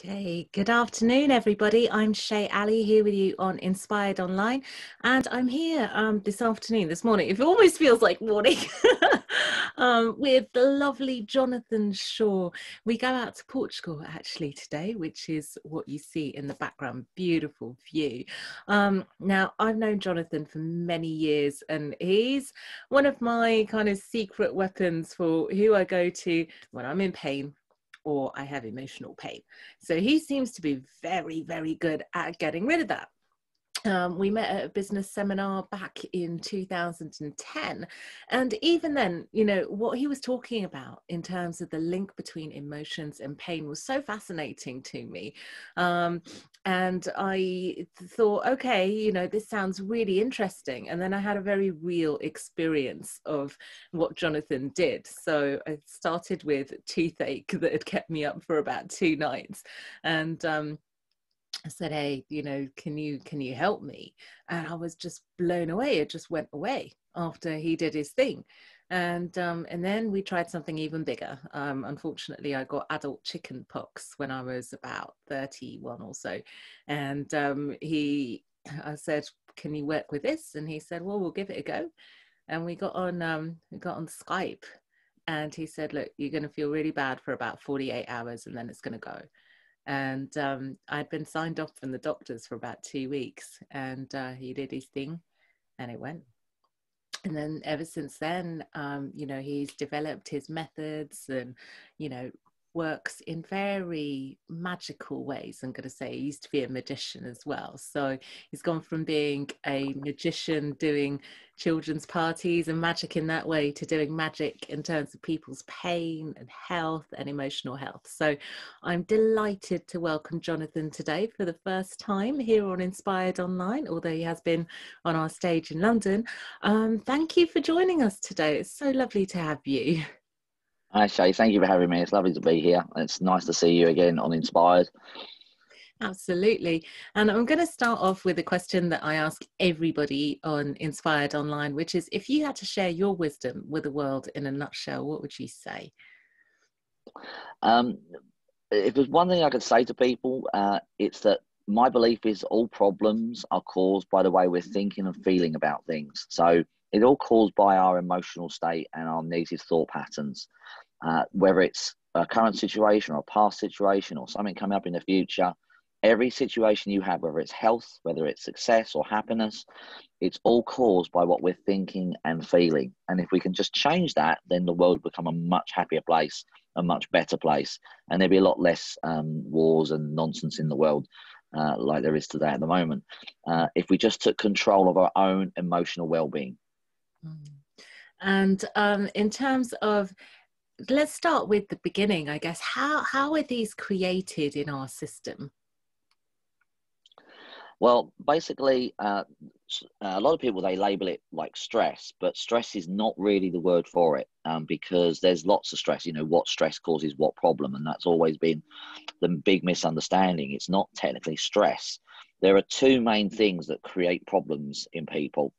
Okay, good afternoon, everybody. I'm Shay Ali here with you on Inspired Online, and I'm here this morning. It almost feels like morning, with the lovely Jonathan Shaw. We go out to Portugal actually today, which is what you see in the background. Beautiful view. Now, I've known Jonathan for many years, and he's one of my kind of secret weapons for who I go to when I'm in pain or I have emotional pain. So he seems to be very, very good at getting rid of that. We met at a business seminar back in 2010. And even then, what he was talking about in terms of the link between emotions and pain was so fascinating to me. And I thought, okay, this sounds really interesting. And then I had a very real experience of what Jonathan did. So I started with toothache that had kept me up for about 2 nights. And I said, hey, can you help me? And I was just blown away. It just went away after he did his thing. And then we tried something even bigger. Unfortunately, I got adult chicken pox when I was about 31 or so. And I said, can you work with this? And he said, well, we'll give it a go. And we got on Skype. And he said, look, you're going to feel really bad for about 48 hours and then it's going to go. And I'd been signed off from the doctors for about 2 weeks, and he did his thing and it went. And then ever since then, he's developed his methods and, works in very magical ways. I'm going to say he used to be a magician as well. So he's gone from being a magician doing children's parties and magic in that way to doing magic in terms of people's pain and health and emotional health. So I'm delighted to welcome Jonathan today for the first time here on Inspired Online, although he has been on our stage in London. Thank you for joining us today. It's so lovely to have you. Hi Shay, thank you for having me. It's lovely to be here. It's nice to see you again on Inspired. Absolutely. And I'm going to start off with a question that I ask everybody on Inspired Online, which is, if you had to share your wisdom with the world in a nutshell, what would you say? If there's one thing I could say to people, it's that my belief is all problems are caused by the way we're thinking and feeling about things. So it's all caused by our emotional state and our negative thought patterns. Whether it's a current situation or a past situation or something coming up in the future, every situation you have, whether it's health, whether it's success or happiness, it's all caused by what we're thinking and feeling. And if we can just change that, then the world will become a much happier place, a much better place. And there'll be a lot less wars and nonsense in the world like there is today at the moment. If we just took control of our own emotional well-being. And in terms of, let's start with the beginning, I guess. How are these created in our system? Well, basically, a lot of people, they label it like stress, but stress is not really the word for it, because there's lots of stress. What stress causes what problem, and that's always been the big misunderstanding. It's not technically stress. There are two main things that create problems in people.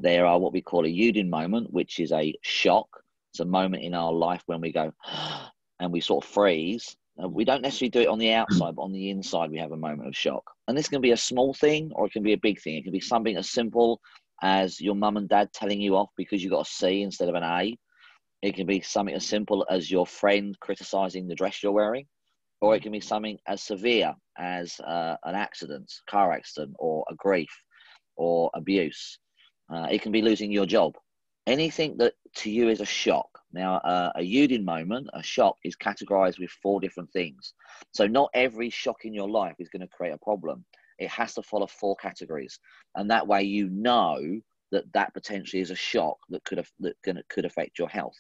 There are what we call a Udin moment, which is a shock. It's a moment in our life when we go and we sort of freeze. We don't necessarily do it on the outside, but on the inside, we have a moment of shock. And this can be a small thing or it can be a big thing. It can be something as simple as your mum and dad telling you off because you got a C instead of an A. It can be something as simple as your friend criticizing the dress you're wearing. Or it can be something as severe as an accident, car accident, or a grief or abuse. It can be losing your job. Anything that to you is a shock. Now, a Udin moment, a shock, is categorized with 4 different things. So not every shock in your life is going to create a problem. It has to follow 4 categories. And that way you know that potentially is a shock that could affect your health.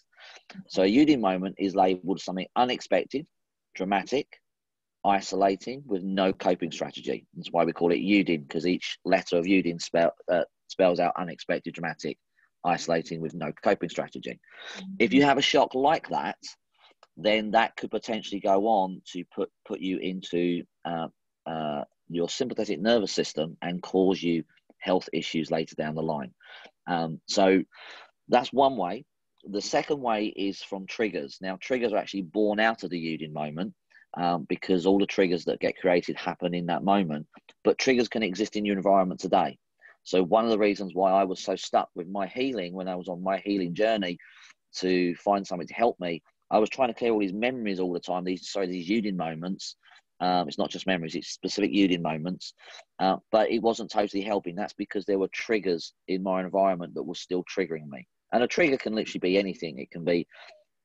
So a Udin moment is labeled something unexpected, dramatic, isolating, with no coping strategy. That's why we call it Udin, because each letter of Udin spells out unexpected, dramatic, isolating, with no coping strategy. If you have a shock like that, then that could potentially go on to put you into your sympathetic nervous system and cause you health issues later down the line. So that's one way. The second way is from triggers. Now, triggers are actually born out of the Udin moment, because all the triggers that get created happen in that moment. But triggers can exist in your environment today. So one of the reasons why I was so stuck with my healing when I was on my healing journey to find something to help me, I was trying to clear all these memories all the time, these Yudin moments. It's not just memories, it's specific Yudin moments. But it wasn't totally helping. That's because there were triggers in my environment that were still triggering me. And a trigger can literally be anything. It can be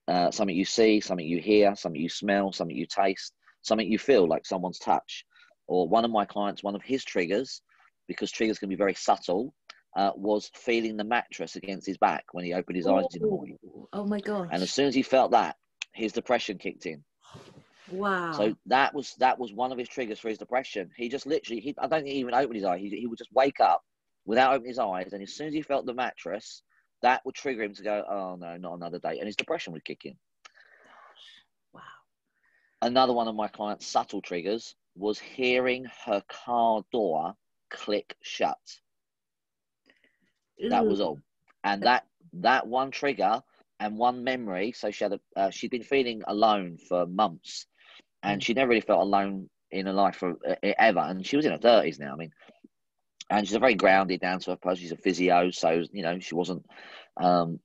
something you see, something you hear, something you smell, something you taste, something you feel, like someone's touch. Or one of my clients, one of his triggers, because triggers can be very subtle, was feeling the mattress against his back when he opened his eyes in the morning. Oh my gosh. And as soon as he felt that, his depression kicked in. Wow. So that was one of his triggers for his depression. He just literally, I don't think he even opened his eyes. He would just wake up without opening his eyes. And as soon as he felt the mattress, that would trigger him to go, oh no, not another day. And his depression would kick in. Wow. Another one of my clients' subtle triggers was hearing her car door click shut. That was all. And that one trigger and one memory. So she'd been feeling alone for months, and she never really felt alone in her life ever. And she was in her 30s now. I mean, and she's a very grounded, down to earth person. She's a physio, so she wasn't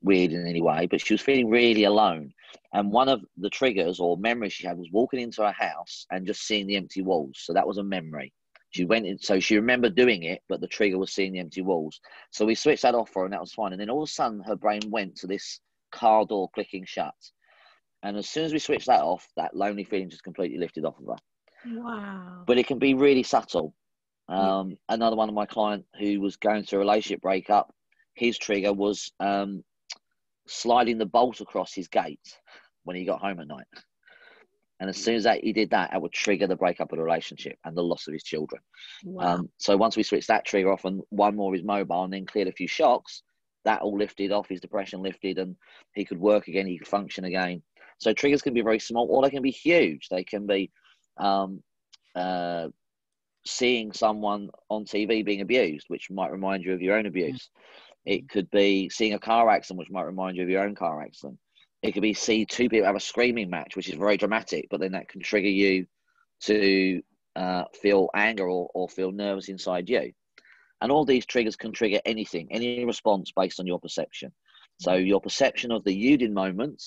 weird in any way, but she was feeling really alone. And one of the triggers or memories she had was walking into her house and just seeing the empty walls. So that was a memory. She went in, so she remembered doing it, but the trigger was seeing the empty walls. So we switched that off for her, and that was fine. And then all of a sudden, her brain went to this car door clicking shut. And as soon as we switched that off, that lonely feeling just completely lifted off of her. Wow. But it can be really subtle. Another one of my clients who was going through a relationship breakup, his trigger was sliding the bolt across his gate when he got home at night. And as soon as he did that, it would trigger the breakup of the relationship and the loss of his children. Wow. So once we switched that trigger off and one more is mobile and then cleared a few shocks, that all lifted off, his depression lifted, and he could work again, he could function again. So triggers can be very small, or they can be huge. They can be seeing someone on TV being abused, which might remind you of your own abuse. It could be seeing a car accident, which might remind you of your own car accident. It could be see two people have a screaming match, which is very dramatic, but then that can trigger you to feel anger or feel nervous inside you. And all these triggers can trigger anything, any response based on your perception. So your perception of the Yudin moment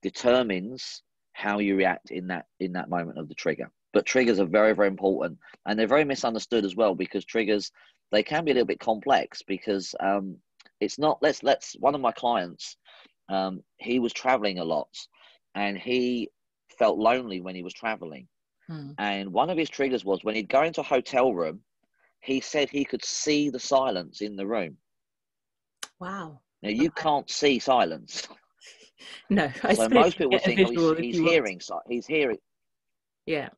determines how you react in that moment of the trigger. But triggers are very, very important, and they're very misunderstood as well, because triggers, they can be a little bit complex, because it's not, let's one of my clients, he was traveling a lot and he felt lonely when he was traveling. And one of his triggers was when he'd go into a hotel room, he said he could see the silence in the room. Wow. Now, you can't see silence. No, I So suppose most people think, oh, he's hearing. Yeah.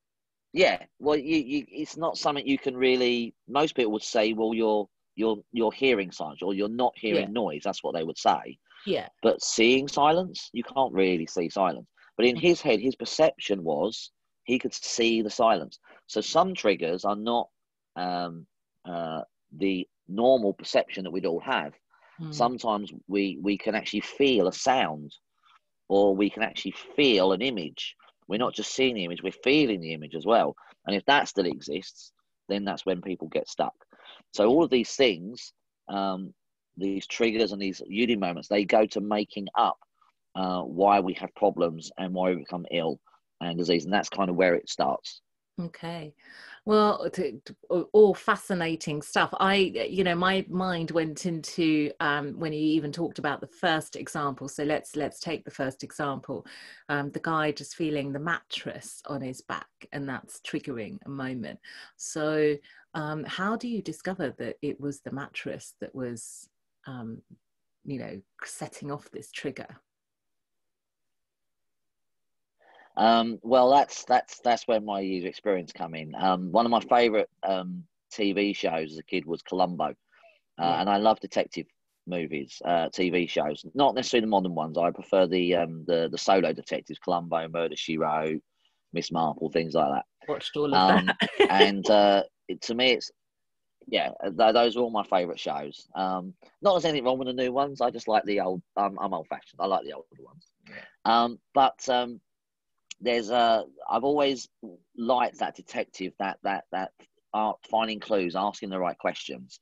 Yeah. Well, it's not something you can really, most people would say, well, you're hearing silence, or you're not hearing noise. That's what they would say. Yeah. But seeing silence, you can't really see silence. But in his head, his perception was he could see the silence. So some triggers are not the normal perception that we'd all have. Sometimes we can actually feel a sound, or we can actually feel an image. We're not just seeing the image, we're feeling the image as well. And if that still exists, then that's when people get stuck. So all of these things, these triggers and these Yudin moments, they go to making up why we have problems and why we become ill and disease. And that's kind of where it starts. Okay. Well, all fascinating stuff. My mind went into when you even talked about the first example. So let's take the first example. The guy just feeling the mattress on his back, and that's triggering a moment. So how do you discover that it was the mattress that was, setting off this trigger? Well, that's where my user experience come in. One of my favorite TV shows as a kid was Columbo, and I love detective movies, TV shows. Not necessarily the modern ones. I prefer the solo detectives: Columbo, Murder She Wrote, Miss Marple, things like that. Watched all of that. And to me, it's those are all my favorite shows. Not there's anything wrong with the new ones. I just like the old. I'm old fashioned. I like the older ones. But I've always liked that detective, that art, finding clues, asking the right questions.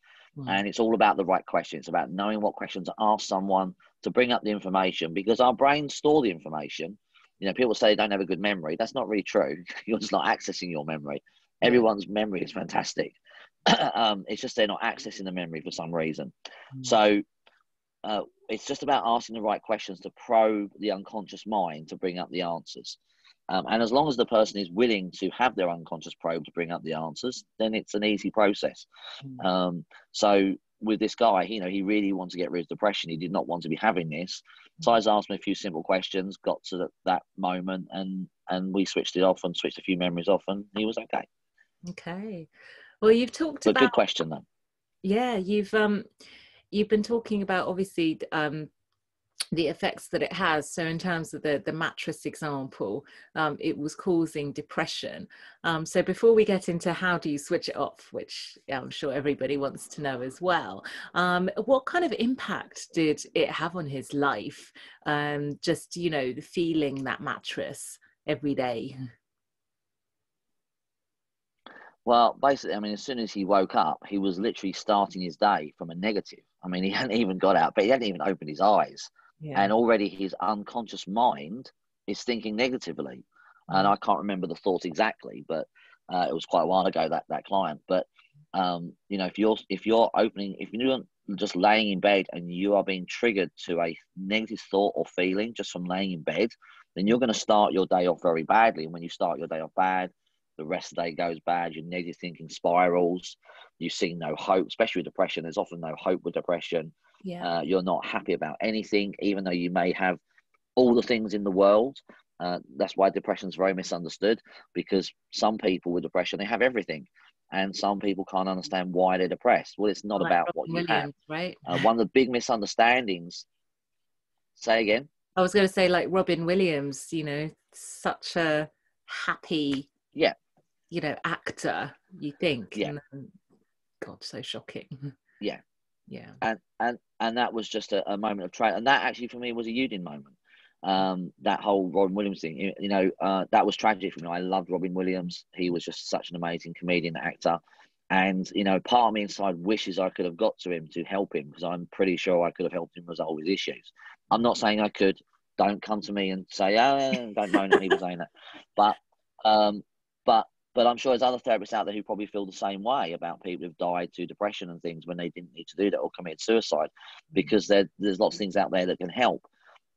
And it's all about the right question. It's about knowing what questions to ask someone to bring up the information, because our brains store the information. You know, people say they don't have a good memory. That's not really true. You're just not accessing your memory. Yeah. Everyone's memory is fantastic. It's just they're not accessing the memory for some reason. So it's just about asking the right questions to probe the unconscious mind to bring up the answers. And as long as the person is willing to have their unconscious probe to bring up the answers, then it's an easy process. So with this guy, you know, he really wanted to get rid of depression. He did not want to be having this. So I asked him a few simple questions, got to that moment, and we switched it off and switched a few memories off, and he was okay. Okay. Well, you've talked but about... Good question, though. Yeah, you've been talking about, obviously, the effects that it has. So in terms of the mattress example, it was causing depression. So before we get into how do you switch it off, which I'm sure everybody wants to know as well, what kind of impact did it have on his life? Just, you know, feeling that mattress every day. Well, basically, I mean, as soon as he woke up, he was literally starting his day from a negative. I mean, he hadn't even got out, but he hadn't even opened his eyes. Yeah. And already his unconscious mind is thinking negatively. And I can't remember the thought exactly, but it was quite a while ago, that client. But, you know, if you're just laying in bed and you are being triggered to a negative thought or feeling just from laying in bed, then you're going to start your day off very badly. And when you start your day off bad, the rest of the day goes bad. Your negative thinking spirals. You see no hope, especially with depression. There's often no hope with depression. Yeah. You're not happy about anything, even though you may have all the things in the world. That's why depression is very misunderstood, because some people with depression, they have everything. And some people can't understand why they're depressed. Well, it's not Like about Robin what you Williams, have. right? One of the big misunderstandings, say again? I was going to say, like Robin Williams, you know, such a happy, Yeah, you know, actor, you think. yeah, And, God, so shocking. yeah. Yeah. And that was just a moment of trial. And that actually for me was a Udin moment. That whole Robin Williams thing, you know, that was tragic for me. I loved Robin Williams. He was just such an amazing comedian, actor. And, you know, part of me inside wishes I could have got to him to help him, because I'm pretty sure I could have helped him resolve his issues. I'm not saying I could. Don't come to me and say, oh, don't moan at me for saying that. But, but I'm sure there's other therapists out there who probably feel the same way about people who've died to depression and things when they didn't need to do that, or committed suicide, because there's lots of things out there that can help.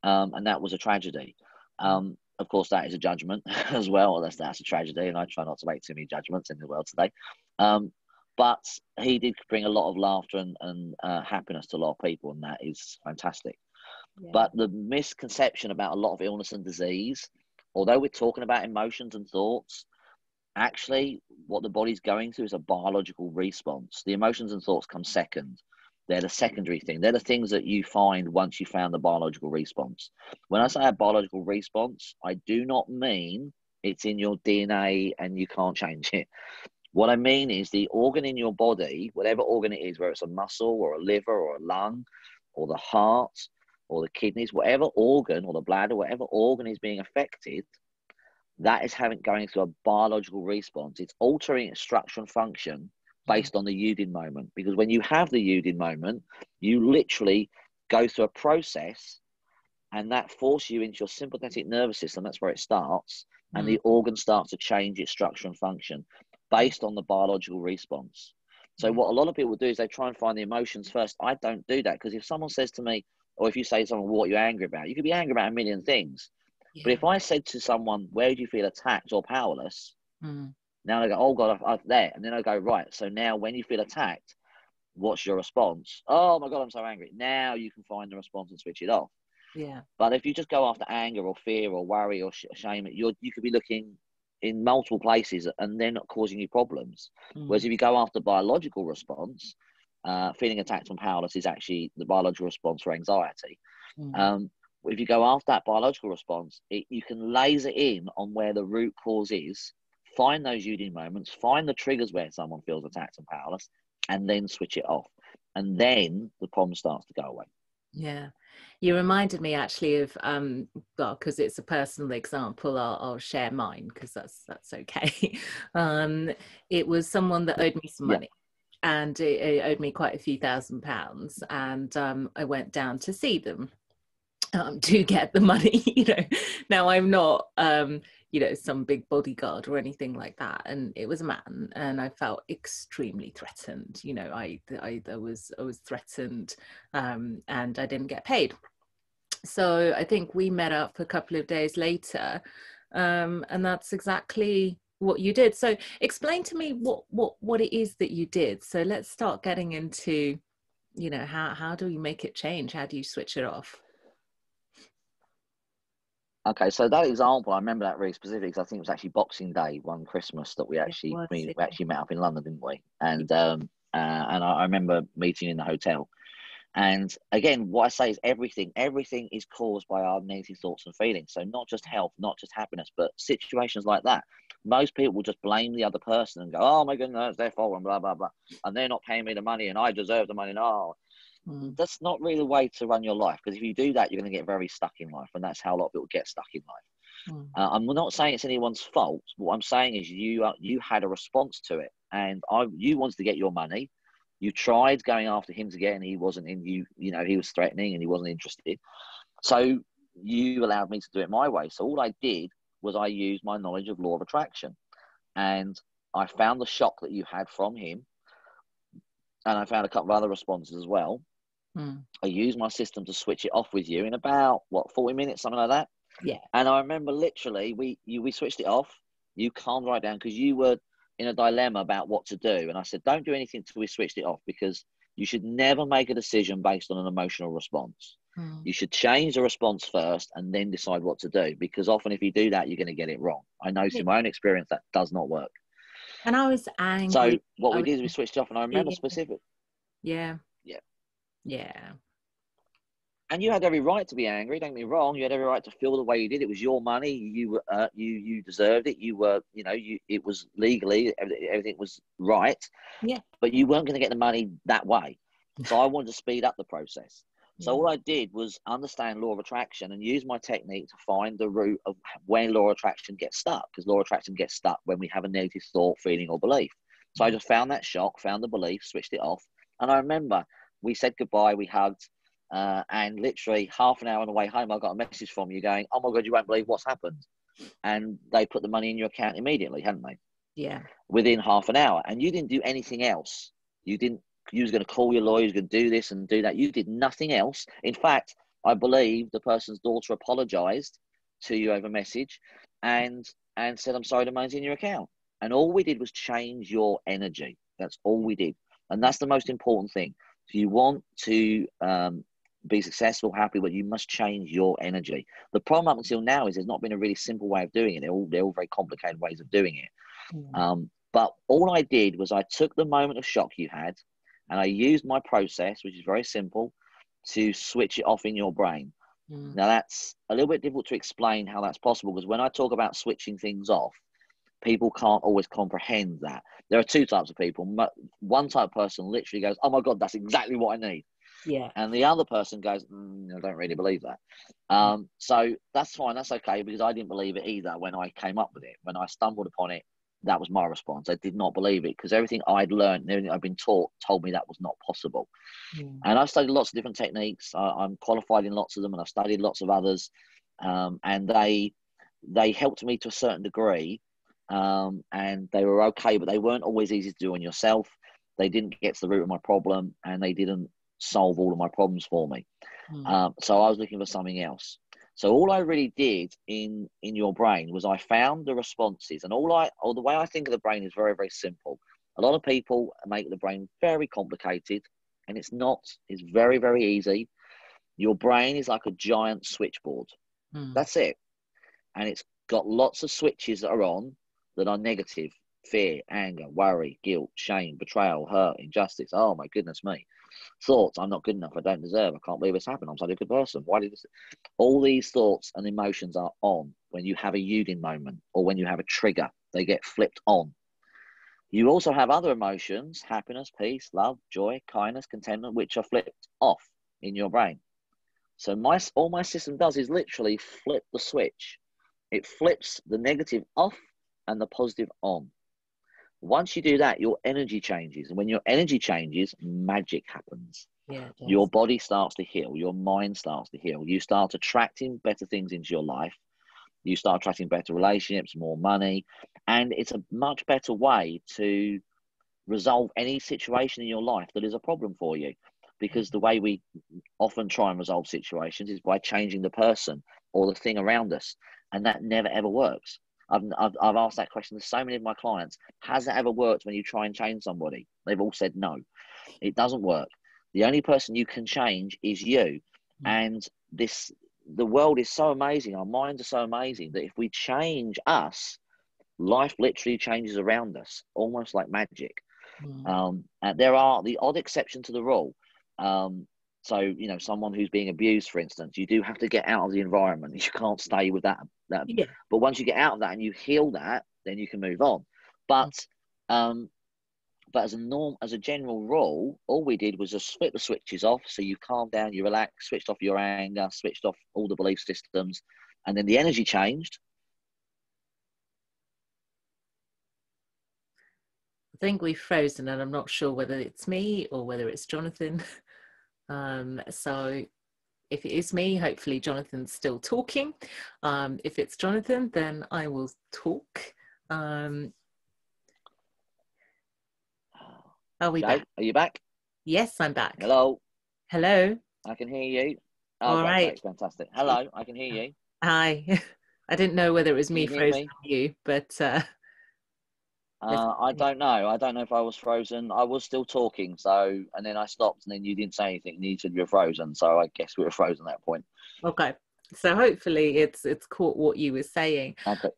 And that was a tragedy. Of course, that is a judgment as well. That's a tragedy, and I try not to make too many judgments in the world today. But he did bring a lot of laughter and happiness to a lot of people, and that is fantastic. Yeah. But the misconception about a lot of illness and disease, although we're talking about emotions and thoughts, actually what the body's going through is a biological response. The emotions and thoughts come second. They're the secondary thing. They're the things that you find once you found the biological response. When I say a biological response, I do not mean it's in your DNA and you can't change it. What I mean is the organ in your body, whatever organ it is, whether it's a muscle or a liver or a lung or the heart or the kidneys, whatever organ, or the bladder, whatever organ is being affected, that is going through a biological response. It's altering its structure and function based on the Udin moment. Because when you have the Udin moment, you literally go through a process, and that forces you into your sympathetic nervous system. That's where it starts. And the organ starts to change its structure and function based on the biological response. So what a lot of people do is they try and find the emotions first. I don't do that, because if someone says to me, or if you say to someone, what are you angry about? You could be angry about a million things. Yeah. But if I said to someone, where do you feel attacked or powerless? Now they go, oh God, I'm there. And then I go, right. So now when you feel attacked, what's your response? Oh my God, I'm so angry. Now you can find the response and switch it off. Yeah. But if you just go after anger or fear or worry or shame, you could be looking in multiple places and they're not causing you problems. Whereas if you go after biological response, feeling attacked and powerless is actually the biological response for anxiety. If you go after that biological response, you can laser in on where the root cause is, find those Udin moments, find the triggers where someone feels attacked and powerless, and then switch it off. And then the problem starts to go away. Yeah. You reminded me actually of well, because it's a personal example, I'll share mine because that's okay. um it was someone that owed me some Yeah. money, and it owed me quite a few £1,000s, and I went down to see them to get the money. Now I'm not some big bodyguard or anything like that, and it was a man, and I felt extremely threatened. I was threatened, and I didn't get paid. So I think we met up a couple of days later, and that's exactly what you did. So explain to me what it is that you did. So let's start getting into, how do you make it change? How do you switch it off? Okay, so that example, I remember that really specifically because I think it was actually Boxing Day, one Christmas, that we It actually was, we, yeah. we actually met up in London, didn't we? And I remember meeting in the hotel. And again, what I say is everything is caused by our negative thoughts and feelings. So not just health, not just happiness, but situations like that. Most people will just blame the other person and go, "Oh my goodness, it's their fault," and blah blah blah, and they're not paying me the money, and I deserve the money. No, that's not really the way to run your life, because if you do that, you're going to get very stuck in life, and that's how a lot of people get stuck in life. I'm not saying it's anyone's fault. What I'm saying is you had a response to it, and you wanted to get your money. You tried going after him to get, and he wasn't in you. He was threatening, and he wasn't interested. So you allowed me to do it my way. So all I did was I used my knowledge of law of attraction, and I found the shock that you had from him, and I found a couple of other responses as well. I used my system to switch it off with you in about 40 minutes, something like that. Yeah. And I remember literally we switched it off. You calmed right down because you were in a dilemma about what to do. And I said, don't do anything till we switched it off, because you should never make a decision based on an emotional response. You should change the response first and then decide what to do, because often if you do that, you're going to get it wrong. I know Yeah. through my own experience that does not work. And I was So angry. what I we was, did is we switched it off, and I remember specific. yeah, Yeah. yeah, And you had every right to be angry. Don't get me wrong. You had every right to feel the way you did. It was your money. You deserved it. You were, it was legally, everything was right. yeah, But you weren't going to get the money that way. So I wanted to speed up the process. So yeah. all I did was understand law of attraction and use my technique to find the root of when law of attraction gets stuck, because law of attraction gets stuck when we have a negative thought, feeling, or belief. So I just found that shock, found the belief, switched it off. And I remember we said goodbye, we hugged, and literally half an hour on the way home, I got a message from you going, "Oh my God, you won't believe what's happened." And they put the money in your account immediately, hadn't they? Yeah. Within half an hour. And you didn't do anything else. You was going to call your lawyer, you was going to do this and do that. You did nothing else. In fact, I believe the person's daughter apologized to you over message and said, "I'm sorry, the money's in your account." And all we did was change your energy. That's all we did. And that's the most important thing. If you want to be successful, happy, but you must change your energy. The problem up until now is there's not been a really simple way of doing it. They're all very complicated ways of doing it. But all I did was I took the moment of shock you had, and I used my process, which is very simple, to switch it off in your brain. Now, that's a little bit difficult to explain how that's possible, because when I talk about switching things off, people can't always comprehend that. There are two types of people. One type of person literally goes, "Oh my God, that's exactly what I need." Yeah. And the other person goes, "I don't really believe that." So that's fine. That's okay, because I didn't believe it either when I came up with it. When I stumbled upon it, that was my response. I did not believe it, because everything I'd learned and everything I'd been taught told me that was not possible. And I've studied lots of different techniques. I'm qualified in lots of them, and I've studied lots of others. And they helped me to a certain degree. And they were okay, but they weren't always easy to do on yourself. They didn't get to the root of my problem, and they didn't solve all of my problems for me. So I was looking for something else. So all I really did in your brain was I found the responses, and the way I think of the brain is very, very simple. A lot of people make the brain very complicated, and it's not. It's very, very easy. Your brain is like a giant switchboard. That's it. And it's got lots of switches that are on that are negative: fear, anger, worry, guilt, shame, betrayal, hurt, injustice. Oh my goodness me. Thoughts: I'm not good enough, I don't deserve, I can't believe this happened, I'm such a good person, why did this? All these thoughts and emotions are on when you have a Udin moment, or when you have a trigger. They get flipped on. You also have other emotions: happiness, peace, love, joy, kindness, contentment, which are flipped off in your brain. So all my system does is literally flip the switch. It flips the negative off and the positive on. Once you do that, your energy changes. And when your energy changes, magic happens. Yeah, it Your does. body starts to heal. Your mind starts to heal. You start attracting better things into your life. You start attracting better relationships, more money. And it's a much better way to resolve any situation in your life that is a problem for you. Because the way we often try and resolve situations is by changing the person or the thing around us. And that never, ever works. I've asked that question to so many of my clients. Has it ever worked when you try and change somebody? They've all said no. It doesn't work. The only person you can change is you. And the world is so amazing. Our minds are so amazing that if we change us, life literally changes around us, almost like magic. And there are the odd exception to the rule. So, you know, someone who's being abused, for instance, you do have to get out of the environment. You can't stay with that. Yeah. But once you get out of that and you heal that, then you can move on. But as a general rule, all we did was just flip the switches off. So you calmed down, you relaxed, switched off your anger, switched off all the belief systems, and then the energy changed. I think we've frozen, and I'm not sure whether it's me or whether it's Jonathan. So if it is me, hopefully Jonathan's still talking. If it's Jonathan, then I will talk. Are we Jay, back? are you back? Yes, I'm back. Hello. Hello. I can hear you. Oh, All great, right. great, fantastic. Hello, I can hear you. Hi. I didn't know whether it was Can me you hear frozen me? or you, but I don't know. I don't know if I was frozen. I was still talking, so and then I stopped, and then you didn't say anything, and you said you were frozen. So I guess we were frozen at that point. okay. So hopefully it's caught what you were saying. Okay.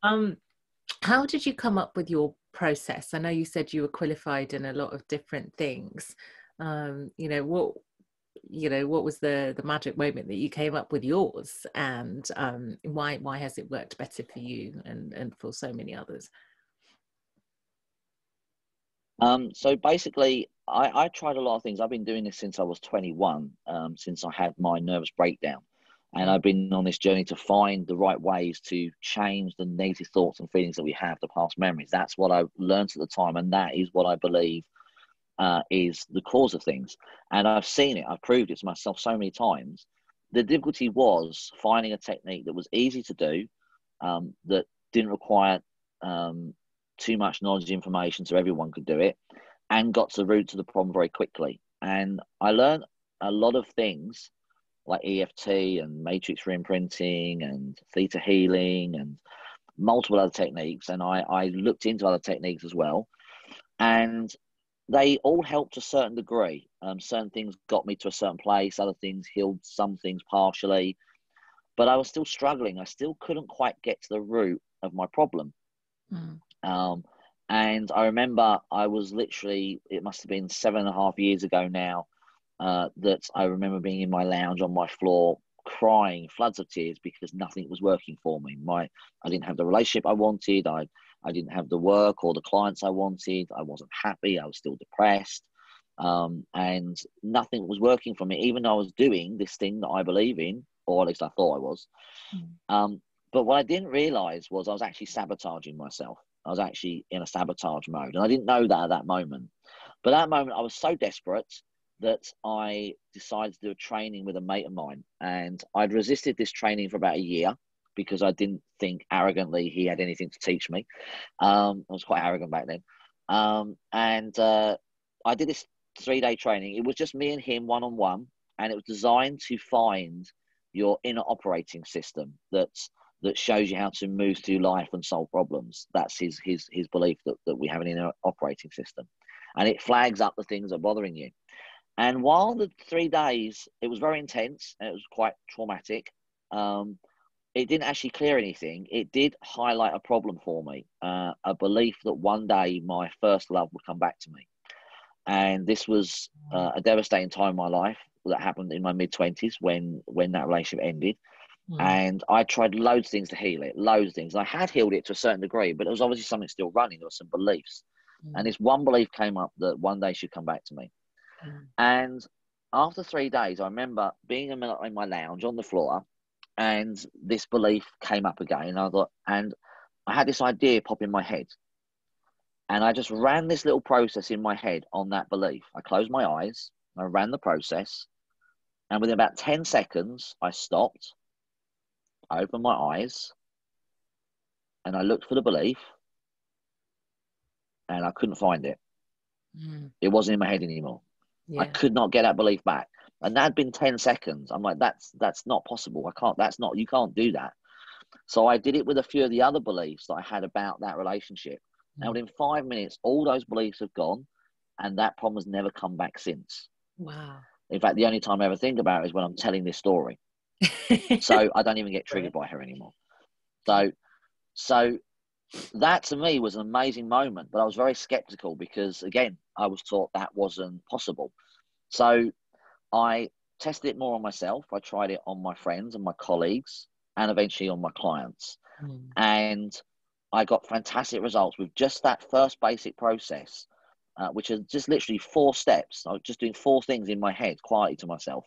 How did you come up with your process? I know you said you were qualified in a lot of different things. You know, what was the magic moment that you came up with yours, and why has it worked better for you and for so many others? So basically, I tried a lot of things. I've been doing this since I was 21, since I had my nervous breakdown. And I've been on this journey to find the right ways to change the negative thoughts and feelings that we have, the past memories. That's what I learned at the time. And that is what I believe is the cause of things. And I've seen it. I've proved it to myself so many times. The difficulty was finding a technique that was easy to do, that didn't require too much knowledge, information, so everyone could do it, and got to the root of the problem very quickly. And I learned a lot of things like EFT and matrix reimprinting and theta healing and multiple other techniques. And I looked into other techniques as well. And they all helped to a certain degree. Certain things got me to a certain place, other things healed some things partially. But I was still struggling. I still couldn't quite get to the root of my problem. And I remember I was literally, it must have been 7.5 years ago now, that I remember being in my lounge on my floor, crying floods of tears because nothing was working for me. I didn't have the relationship I wanted. I didn't have the work or the clients I wanted. I wasn't happy. I was still depressed. And nothing was working for me, even though I was doing this thing that I believe in, or at least I thought I was. But what I didn't realize was I was actually sabotaging myself. I was actually in a sabotage mode. And I didn't know that at that moment. But at that moment, I was so desperate that I decided to do a training with a mate of mine. And I'd resisted this training for about a year because I didn't think arrogantly he had anything to teach me. I was quite arrogant back then. I did this 3-day training. It was just me and him one-on-one. And it was designed to find your inner operating system that shows you how to move through life and solve problems. That's his belief that we have an inner operating system. And it flags up the things that are bothering you. And while the 3 days, it was very intense and it was quite traumatic, it didn't actually clear anything. It did highlight a problem for me, a belief that one day my first love would come back to me. And this was a devastating time in my life that happened in my mid-20s when that relationship ended. And I tried loads of things to heal it, loads of things. I had healed it to a certain degree, but there was obviously something still running. There were some beliefs. And this one belief came up that one day she'd come back to me. And after 3 days, I remember being in my lounge on the floor, and this belief came up again. And I had this idea pop in my head, and I just ran this little process in my head on that belief. I closed my eyes, I ran the process, and within about 10 seconds, I stopped, I opened my eyes, and I looked for the belief, and I couldn't find it. It wasn't in my head anymore. I Yeah. could not get that belief back. And that had been 10 seconds. I'm like, that's not possible. You can't do that. So I did it with a few of the other beliefs that I had about that relationship. And within 5 minutes, all those beliefs have gone, and that problem has never come back since. Wow. In fact, the only time I ever think about it is when I'm telling this story. So I don't even get triggered by her anymore. So that to me was an amazing moment, but I was very skeptical because, again, I was taught that wasn't possible. So I tested it more on myself. I tried it on my friends and my colleagues, and eventually on my clients. And I got fantastic results with just that first basic process, which is just literally 4 steps. I was just doing 4 things in my head quietly to myself.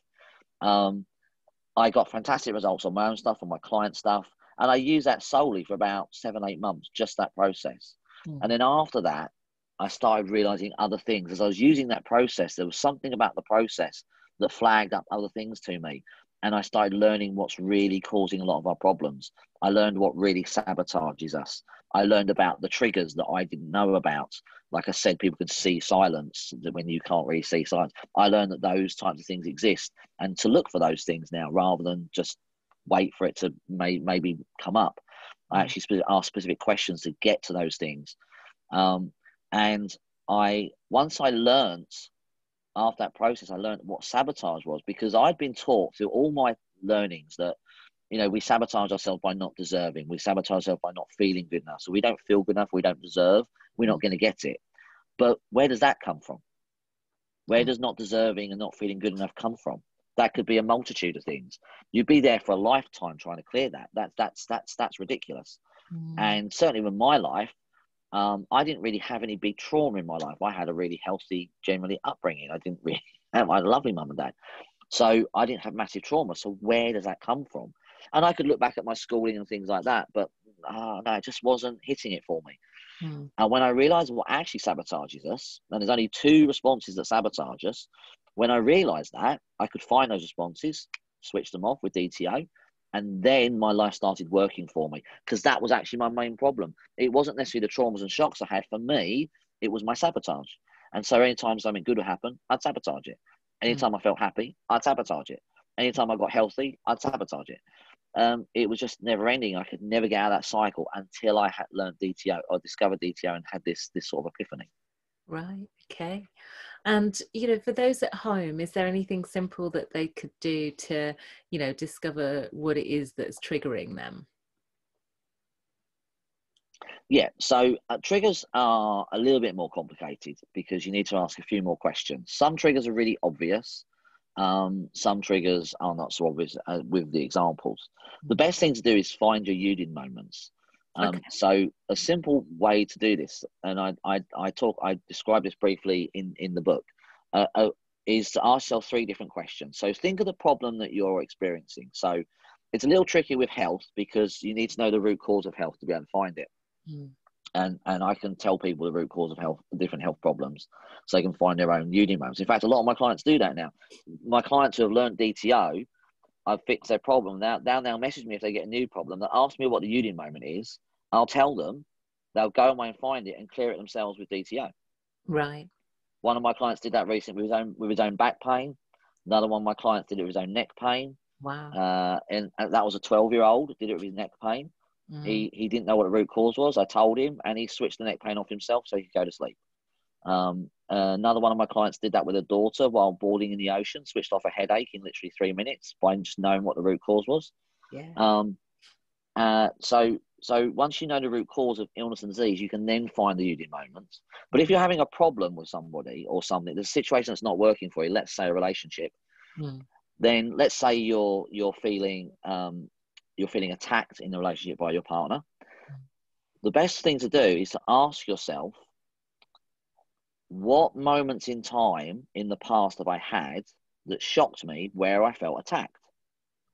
I got fantastic results on my own stuff, on my client stuff. And I used that solely for about 7, 8 months, just that process. And then after that, I started realizing other things. As I was using that process, there was something about the process that flagged up other things to me. And I started learning what's really causing a lot of our problems. I learned what really sabotages us. I learned about the triggers that I didn't know about. Like I said, people can see silence when you can't really see silence. I learned that those types of things exist, and to look for those things now rather than just wait for it to maybe come up. I actually ask specific questions to get to those things. And once I learned, after that process, I learned what sabotage was, because I'd been taught through all my learnings that, we sabotage ourselves by not deserving. We sabotage ourselves by not feeling good enough. So we don't feel good enough. We don't deserve. We're not going to get it. But where does that come from? Where does not deserving and not feeling good enough come from? That could be a multitude of things. You'd be there for a lifetime trying to clear that. That's ridiculous. And certainly with my life, I didn't really have any big trauma in my life. I had a really healthy, generally upbringing. I didn't really have a lovely mum and dad. So I didn't have massive trauma. So where does that come from? And I could look back at my schooling and things like that, but no, it just wasn't hitting it for me. And when I realized what actually sabotages us, and there's only 2 responses that sabotage us, when I realized that, I could find those responses, switch them off with DTO, and then my life started working for me, because that was actually my main problem. It wasn't necessarily the traumas and shocks I had. For me, it was my sabotage. And so anytime something good would happen, I'd sabotage it. Anytime I felt happy, I'd sabotage it. Anytime I got healthy, I'd sabotage it. It was just never ending. I could never get out of that cycle until I had learned DTO or discovered DTO and had this sort of epiphany. Right. Okay. And, for those at home, is there anything simple that they could do to, discover what it is that's triggering them? Yeah, so triggers are a little bit more complicated because you need to ask a few more questions. Some triggers are really obvious. Some triggers are not so obvious with the examples. The best thing to do is find your Udin moments. Okay. So a simple way to do this, and I describe this briefly in the book, is to ask yourself 3 different questions. So think of the problem that you're experiencing. So it's a little tricky with health because you need to know the root cause of health to be able to find it. And I can tell people the root cause of health, different health problems, so they can find their own Udin moments. In fact, a lot of my clients do that now. My clients who have learned DTO, I've fixed their problem. Now they'll message me if they get a new problem. They'll ask me what the Udin moment is. I'll tell them. They'll go away and find it and clear it themselves with DTO. Right. One of my clients did that recently with his own back pain. Another one of my clients did it with his own neck pain. Wow. And that was a 12-year-old did it with his neck pain. He didn't know what the root cause was. I told him, and he switched the neck pain off himself so he could go to sleep. Another one of my clients did that with a daughter while boarding in the ocean, switched off a headache in literally 3 minutes by just knowing what the root cause was. Yeah. So once you know the root cause of illness and disease, you can then find the Udin moments. But if you're having a problem with somebody or something, there's a situation that's not working for you, let's say a relationship, then let's say you're feeling attacked in the relationship by your partner. The best thing to do is to ask yourself, what moments in time in the past have I had that shocked me where I felt attacked.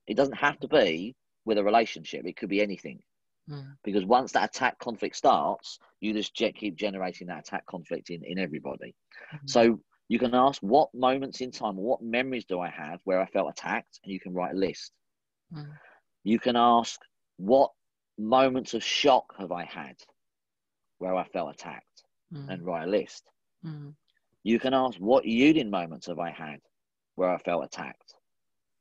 It doesn't have to be with a relationship. It could be anything. Because once that attack conflict starts, you just keep generating that attack conflict in everybody. So you can ask, what moments in time, or what memories do I have where I felt attacked? And you can write a list. You can ask, what moments of shock have I had where I felt attacked? And write a list. You can ask, what Udin moments have I had where I felt attacked?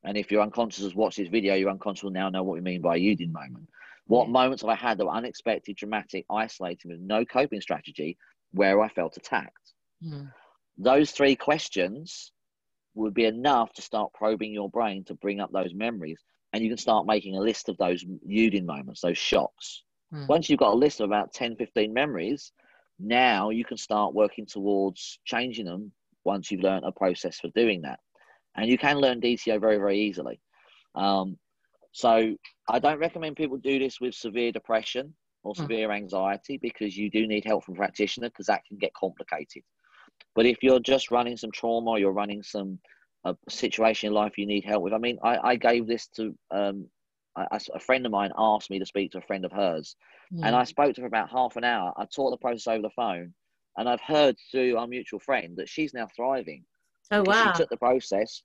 And if you're unconscious as watch this video, your unconscious will now know what we mean by a Udin moment. What moments have I had that were unexpected, dramatic, isolating, with no coping strategy, where I felt attacked? Those 3 questions would be enough to start probing your brain to bring up those memories. And you can start making a list of those Udin moments, those shocks. Once you've got a list of about 10, 15 memories, now you can start working towards changing them once you've learned a process for doing that. And you can learn DTO very, very easily. So I don't recommend people do this with severe depression or severe anxiety, because you do need help from a practitioner, because that can get complicated. But if you're just running some trauma, or you're running some situation in life you need help with. I mean, I gave this to a friend of mine asked me to speak to a friend of hers, and I spoke to her for about half an hour. I taught the process over the phone, and I've heard through our mutual friend that she's now thriving. Oh, because wow. she took the process,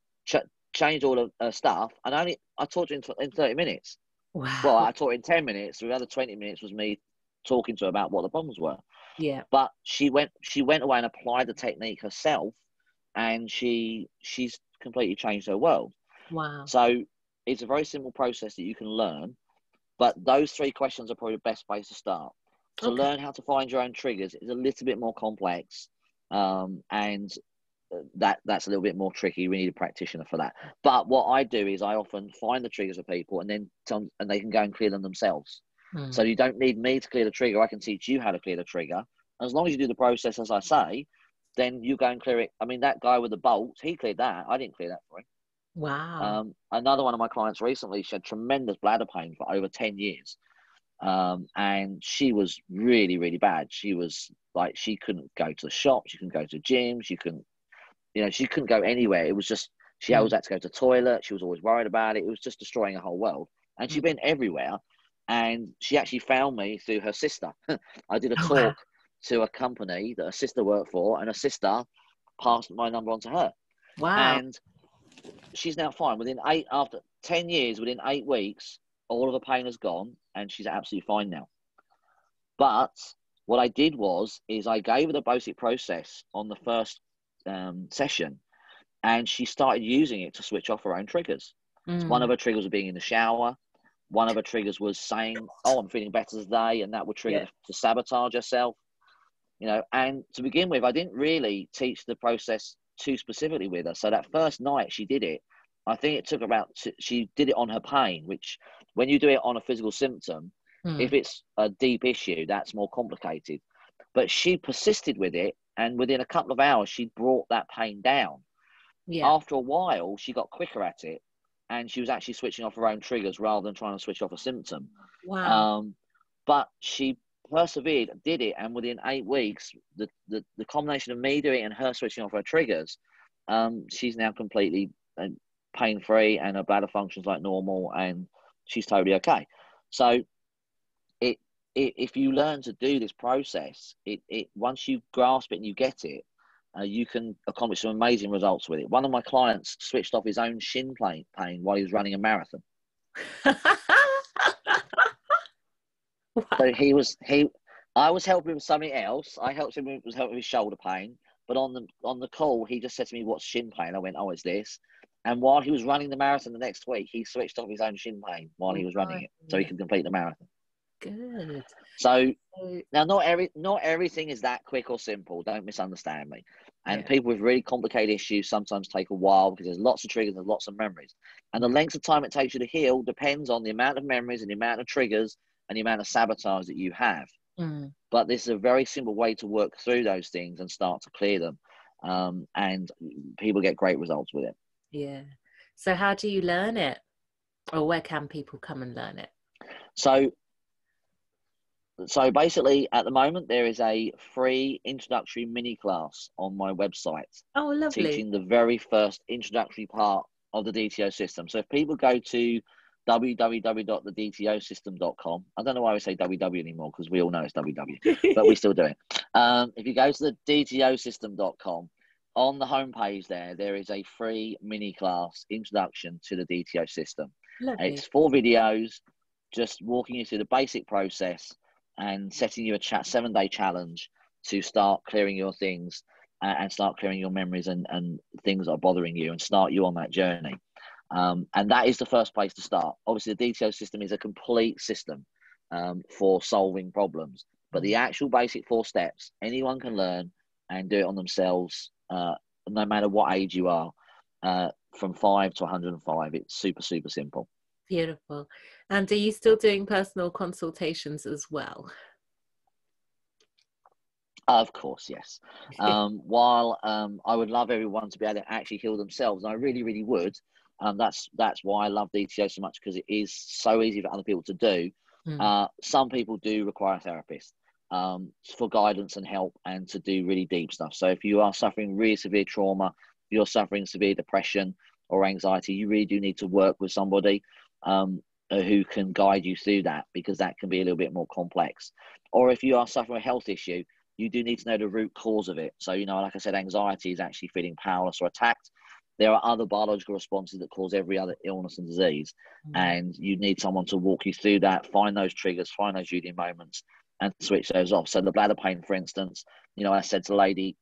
changed all of her stuff, and I taught her in 30 minutes. Wow. Well, I taught in 10 minutes. The other 20 minutes was me talking to her about what the problems were. Yeah. But she went away and applied the technique herself, and she's completely changed her world. Wow. So it's a very simple process that you can learn, but those 3 questions are probably the best place to start. To learn how to find your own triggers is a little bit more complex, and that's a little bit more tricky. We need a practitioner for that. But what I do is I often find the triggers of people, and then and they can go and clear them themselves. So you don't need me to clear the trigger. I can teach you how to clear the trigger. As long as you do the process as I say, then you go and clear it. I mean, that guy with the bolt, he cleared that. I didn't clear that for him. Wow. Another one of my clients recently, she had tremendous bladder pain for over 10 years. And she was really, really bad. She was like, she couldn't go to the shop. She couldn't go to the gym. She couldn't go anywhere. It was just, she always had to go to the toilet. She was always worried about it. It was just destroying her whole world. And she'd been everywhere. And she actually found me through her sister. I did a talk to a company that her sister worked for, and her sister passed my number on to her. Wow. And she's now fine. After 10 years, within 8 weeks, all of the pain has gone, and she's absolutely fine now. But what I did is I gave her the basic process on the first session, and she started using it to switch off her own triggers. So one of her triggers was being in the shower. One of her triggers was saying, "Oh, I'm feeling better today," and that would trigger to sabotage herself. And to begin with, I didn't really teach the process too specifically with her. So that first night she did it, I think it took she did it on her pain, which when you do it on a physical symptom, if it's a deep issue, that's more complicated. But she persisted with it, and within a couple of hours, she brought that pain down. After a while, she got quicker at it, and she was actually switching off her own triggers rather than trying to switch off a symptom. Wow. But she persevered, did it, and within 8 weeks, the combination of me doing it and her switching off her triggers, she's now completely pain-free, and her bladder functions like normal, and she's totally okay. So if you learn to do this process, once you grasp it and you get it, you can accomplish some amazing results with it. One of my clients switched off his own shin pain while he was running a marathon. So I was helping him with something else. I helped him with his shoulder pain. But on the call, he just said to me, "What's shin pain?" I went, "Oh, it's this." And while he was running the marathon the next week, he switched off his own shin pain while he was running it, so he could complete the marathon. Good. So now, not everything is that quick or simple. Don't misunderstand me. And people with really complicated issues sometimes take a while, because there's lots of triggers and lots of memories. And the length of time it takes you to heal depends on the amount of memories and the amount of triggers and the amount of sabotage that you have. But this is a very simple way to work through those things and start to clear them. And people get great results with it. Yeah. So how do you learn it? Or where can people come and learn it? So So basically, at the moment, there is a free introductory mini class on my website Oh, lovely. teaching the very first introductory part of the DTO system. So if people go to www.thedtosystem.com, I don't know why we say www anymore because we all know it's www, but we still do it. If you go to the DTOsystem.com, on the homepage there is a free mini class introduction to the DTO system. Lovely. It's 4 videos, just walking you through the basic process and setting you a 7-day challenge to start clearing your things and start clearing your memories and things that are bothering you and start you on that journey. And that is the first place to start. Obviously, the DTO system is a complete system for solving problems. But the actual basic 4 steps, anyone can learn and do it on themselves, no matter what age you are, from 5 to 105. It's super, super simple. Beautiful. And are you still doing personal consultations as well? Of course, yes. While I would love everyone to be able to actually heal themselves, and I really, really would. That's why I love DTO so much, because it is so easy for other people to do. Some people do require a therapist for guidance and help and to do really deep stuff. So if you are suffering really severe trauma, if you're suffering severe depression or anxiety, you really do need to work with somebody who can guide you through that, because that can be a little bit more complex. Or if you are suffering a health issue, you do need to know the root cause of it. So, like I said, anxiety is actually feeling powerless or attacked. There are other biological responses that cause every other illness and disease. And you need someone to walk you through that, find those triggers, find those unique moments and switch those off. So the bladder pain, for instance, I said to the lady,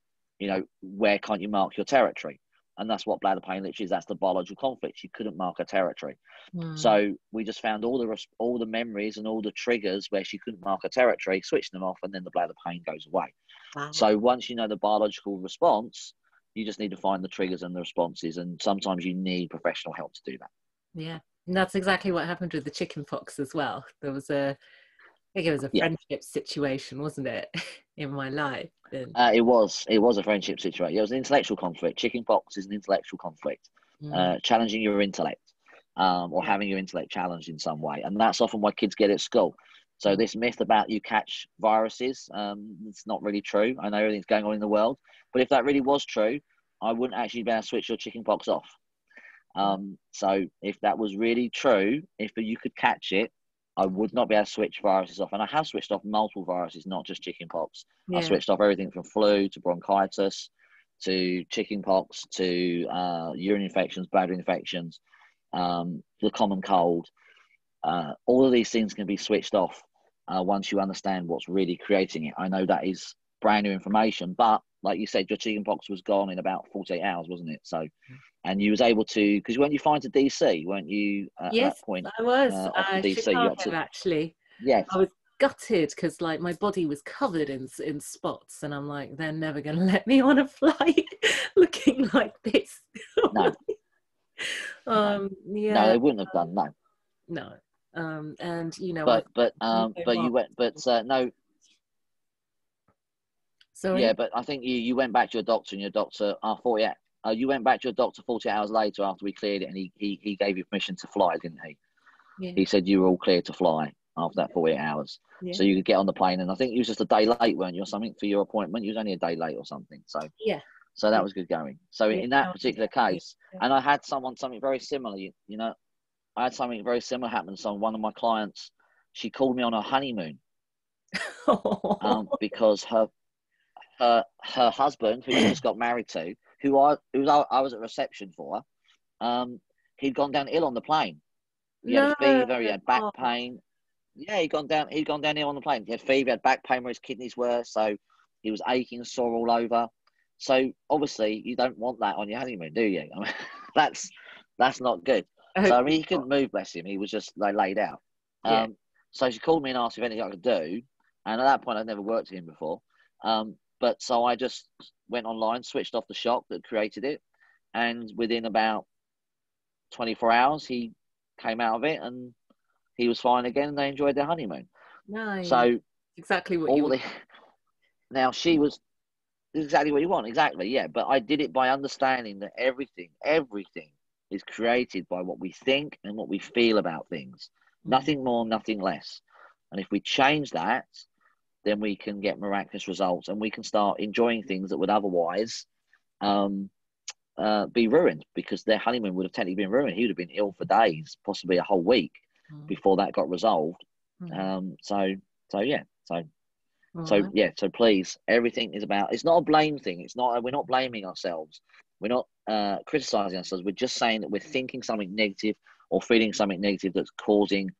where can't you mark your territory? And that's what bladder pain literally is. That's the biological conflict. You couldn't mark a territory. So we just found all the memories and all the triggers where she couldn't mark a territory, switched them off, and then the bladder pain goes away. Wow. So once you know the biological response, you just need to find the triggers and the responses. And sometimes you need professional help to do that. Yeah. And that's exactly what happened with the chicken pox as well. There was I think it was a friendship situation, wasn't it, in my life? And it was a friendship situation. It was an intellectual conflict. Chicken pox is an intellectual conflict, challenging your intellect, or having your intellect challenged in some way. And that's often why kids get at school. So this myth about you catch viruses, it's not really true. I know everything's going on in the world, but if that really was true, I wouldn't actually be able to switch your chicken pox off. So if that was really true, if you could catch it, I would not be able to switch viruses off. And I have switched off multiple viruses, not just chickenpox. I switched off everything from flu to bronchitis to chickenpox to urine infections, bladder infections, the common cold. All of these things can be switched off once you understand what's really creating it. I know that is brand new information, but like you said, your chickenpox was gone in about 48 hours, wasn't it? So, and you was able to, because weren't you flying to DC, weren't you, at that point? I was. Off to DC, Chicago, you had to, actually. yes. I was gutted because my body was covered in spots, and I'm like, they're never going to let me on a flight looking like this. No. No, they wouldn't have done. No. And but you went, no. Sorry? Yeah, but I think you went back to your doctor, and your doctor, you went back to your doctor 48 hours later after we cleared it, and he gave you permission to fly, didn't he? Yeah. He said you were all clear to fly after that 48 hours. Yeah. So you could get on the plane, and I think you was just a day late, weren't you, or something, for your appointment? You was only a day late or something. So so that was good going. So in that particular case, and I had something very similar, I had something very similar happen. So one of my clients, she called me on her honeymoon because her husband, who she just got married to, who I was at reception for, he'd gone down ill on the plane. He had a fever, he had back pain. Yeah, he'd gone down ill on the plane. He had fever, he had back pain where his kidneys were, so he was aching, sore all over. So obviously you don't want that on your honeymoon, do you? I mean, that's not good. So I mean, he couldn't move, bless him. He was just laid out. So she called me and asked if anything I could do. And at that point, I'd never worked with him before. But so I just went online, switched off the shock that created it. And within about 24 hours, he came out of it and he was fine again, and they enjoyed their honeymoon. Nice. So exactly what you want. Now she was exactly what you want. Exactly. Yeah. But I did it by understanding that everything is created by what we think and what we feel about things. Nothing more, nothing less. And if we change that, then we can get miraculous results, and we can start enjoying things that would otherwise be ruined, because their honeymoon would have technically been ruined. He would have been ill for days, possibly a whole week, before that got resolved. So please, everything is about, it's not a blame thing. We're not blaming ourselves. We're not criticizing ourselves. We're just saying that we're thinking something negative or feeling something negative that's causing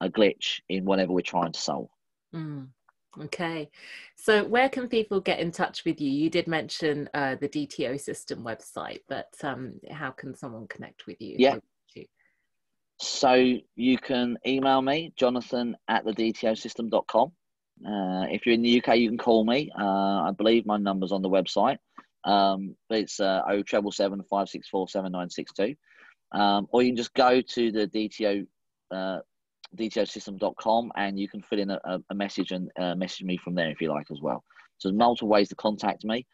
a glitch in whatever we're trying to solve. Okay, so where can people get in touch with you? You did mention the DTO System website, but how can someone connect with you? Yeah. So you can email me, jonathan@thedtosystem.com. If you're in the UK, you can call me. I believe my number's on the website. It's 0777 564 7962. Or you can just go to the DTOsystem.com, and you can fill in a message and message me from there if you like as well. So there's multiple ways to contact me.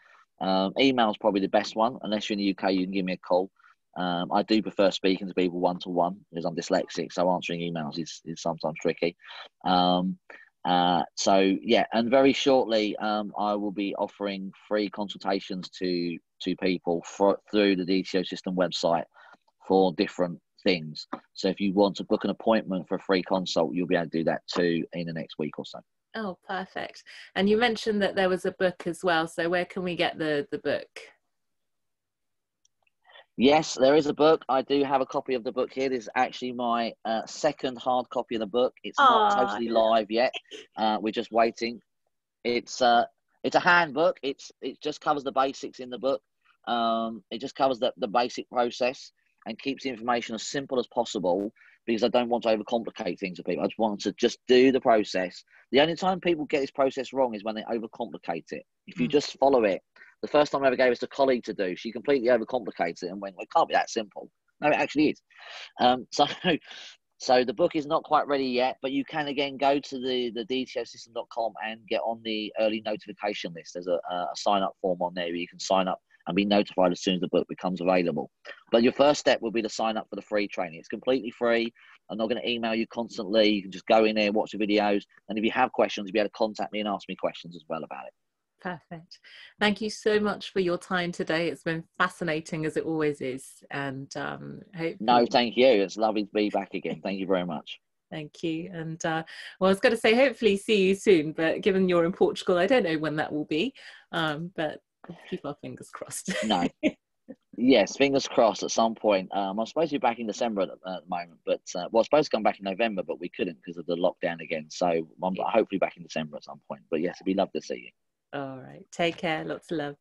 Email is probably the best one. Unless you're in the UK, you can give me a call. I do prefer speaking to people one-to-one because I'm dyslexic, so answering emails is sometimes tricky. So yeah, and very shortly I will be offering free consultations to people through the DTO System website for different things. So if you want to book an appointment for a free consult, you'll be able to do that too in the next week or so. Oh, perfect. And you mentioned that there was a book as well. So where can we get the book? Yes, there is a book. I do have a copy of the book here. This is actually my second hard copy of the book. It's not totally live yet. We're just waiting. It's a handbook. It just covers the basics in the book. It just covers the basic process and keeps the information as simple as possible, because I don't want to overcomplicate things for people. I just want to just do the process. The only time people get this process wrong is when they overcomplicate it. If you just follow it, the first time I ever gave it to a colleague to do, she completely overcomplicates it and went, well, it can't be that simple. No, it actually is. So the book is not quite ready yet, but you can again go to the DTOsystem.com and get on the early notification list. There's a sign up form on there where you can sign up and be notified as soon as the book becomes available. But your first step will be to sign up for the free training. It's completely free. I'm not going to email you constantly. You can just go in there, watch the videos. And if you have questions, you'll be able to contact me and ask me questions as well about it. Perfect. Thank you so much for your time today. It's been fascinating, as it always is. And hopefully... No, thank you. It's lovely to be back again. Thank you very much. Thank you. And well, I was going to say hopefully see you soon, but given you're in Portugal, I don't know when that will be. But we'll keep our fingers crossed. No. Yes, fingers crossed at some point. I'm supposed to be back in December at the moment, but I was supposed to come back in November, but we couldn't because of the lockdown again. So I'm hopefully back in December at some point. But yes, it'd be lovely to see you. All right. Take care. Lots of love.